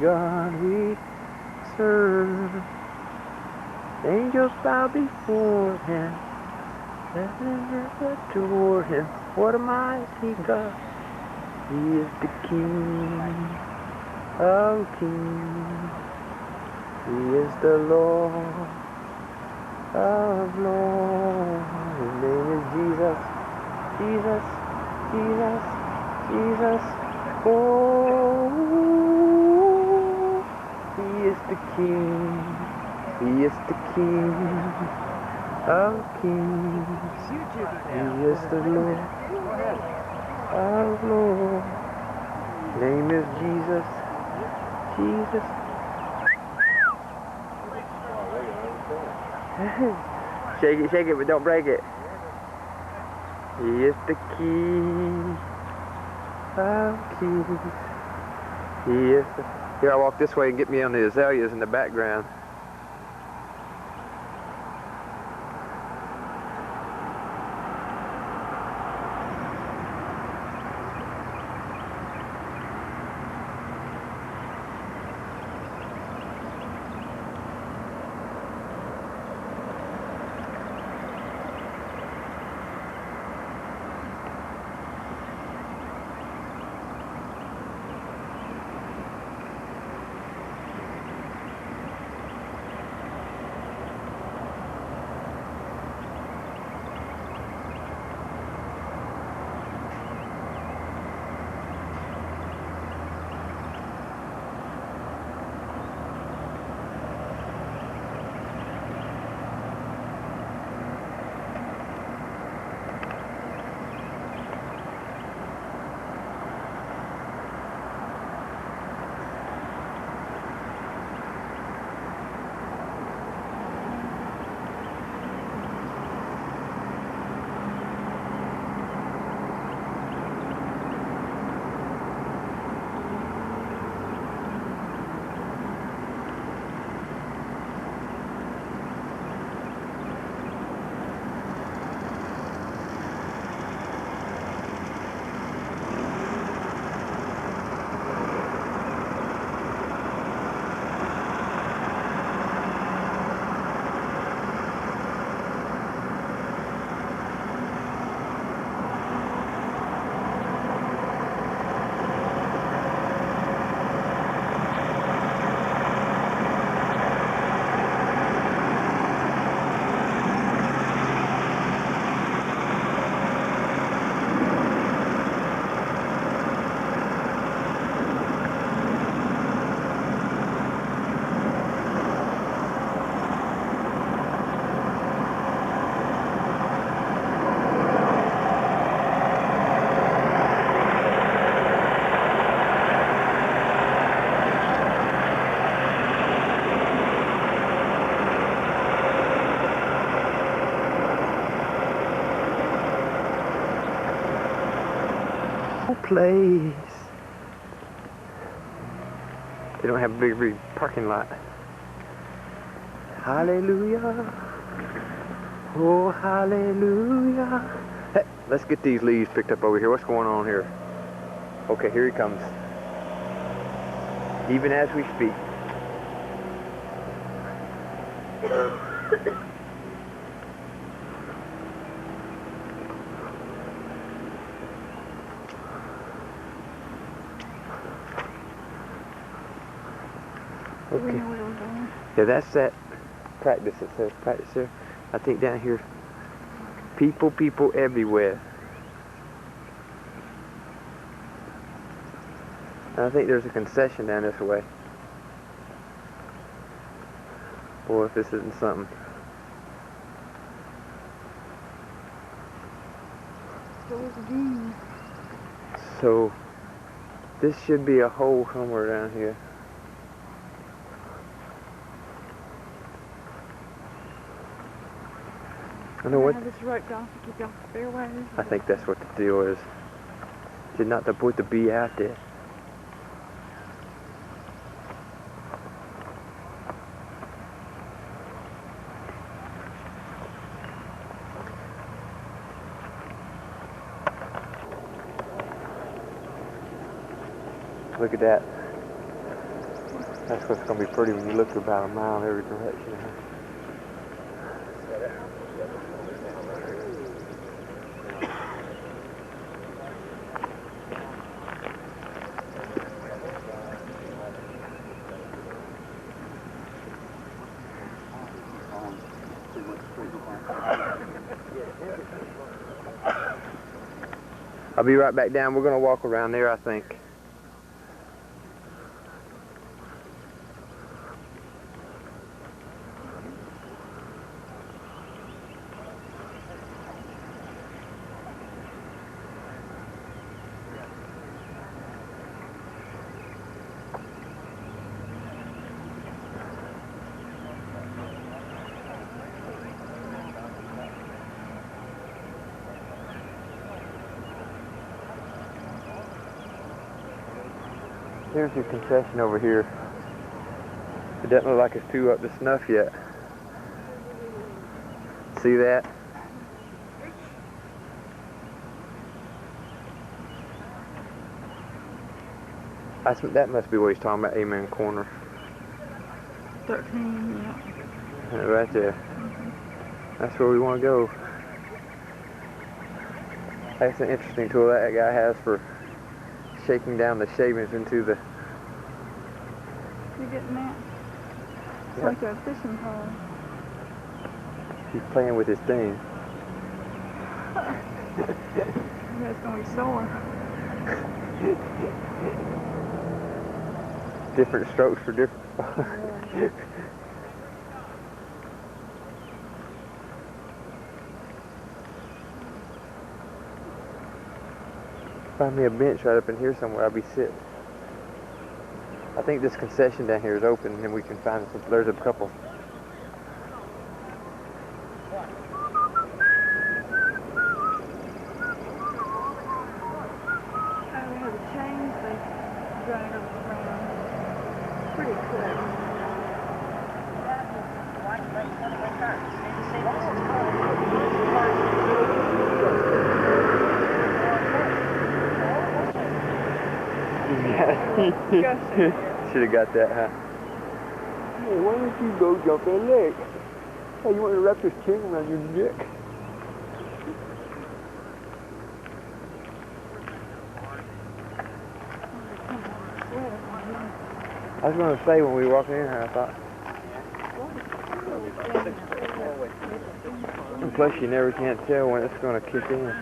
God we serve. Angels bow before him. Heaven adore him. What a mighty God. He is the King of kings. He is the Lord of lords. His name is Jesus. Jesus, Jesus, Jesus. Oh, he is the King. He is the King of kings. He is the Lord of lords. Name is Jesus. Jesus. Shake it, but don't break it. He is the King of kings. He is the... Here, I'll walk this way and get me on the azaleas in the background. Place. They don't have a big parking lot. Hallelujah. Oh, hallelujah. Hey, let's get these leaves picked up over here. What's going on here? Okay, here he comes. Even as we speak. Okay. Yeah, that's that practice. It says practice there. I think down here, people everywhere. And I think there's a concession down this way. Boy, if this isn't something. So, this should be a hole somewhere down here. I know what. Have this roped off to keep you off the fairway. I think that's what the deal is. You're not to put the bee out there. Look at that. That's what's going to be pretty when you look about a mile in every direction. I'll be right back down. We're going to walk around there, I think. Here's your concession over here. It doesn't look like it's too up to snuff yet. See that? That must be what he's talking about, Amen Corner. 13, yeah. Right there. That's where we want to go. That's an interesting tool that guy has for shaking down the shavings into the... You getting that? It's like a fishing pole. He's playing with his thing. That's going to be sore. Different strokes for different... Yeah. Find me a bench right up in here somewhere. I'll be sitting. I think this concession down here is open, and we can find some. There's a couple. Pretty cool. Should have got that, huh? Hey, why don't you go jump that leg? Hey, you want to wrap this chain around your neck? I was going to say when we walked in here, I thought. And plus, you never can't tell when it's going to kick in.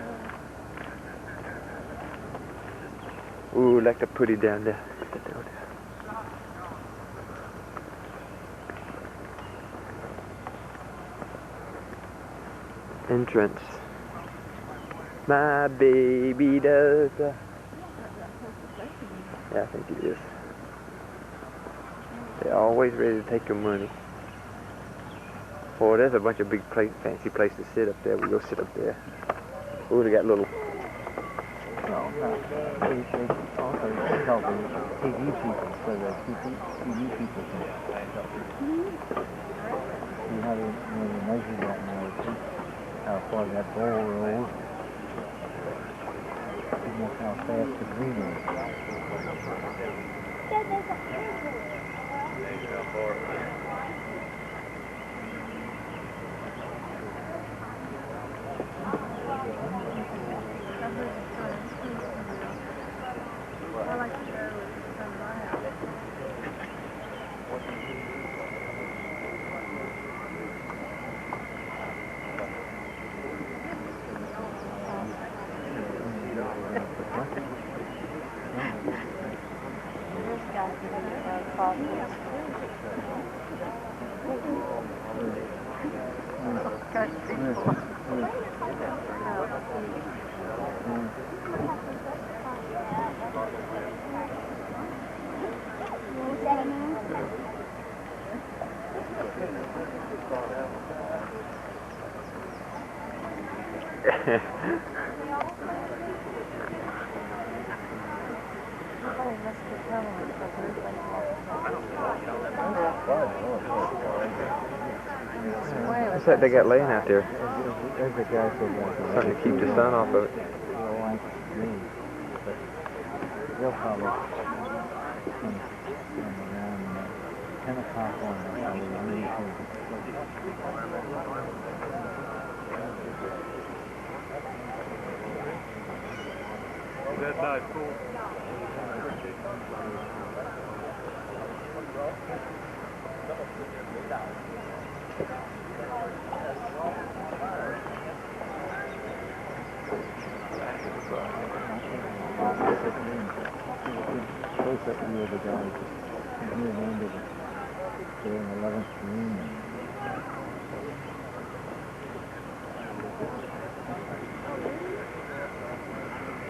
Ooh, like to put it down there. Put that down there. Entrance. My baby does. Yeah, I think it is. They're always ready to take your money. Boy, there's a bunch of big fancy places to sit up there. We go sit up there. Ooh, they got little. No, they also helping TV people so that TV people can help you. You have to measure that now, how far that ball rolls, and how fast the green is. What's that they got laying out there? There's a guy who Something to keep the sun off of it. don't like me, but they'll probably come around and top one. That's how they really That nice, cool. close up view of the guys. From here and into the 11th green.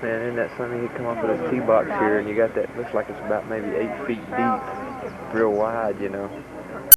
Man, isn't that something? You come off of this tee box here and you got that, looks like it's about maybe 8 feet deep, real wide, you know.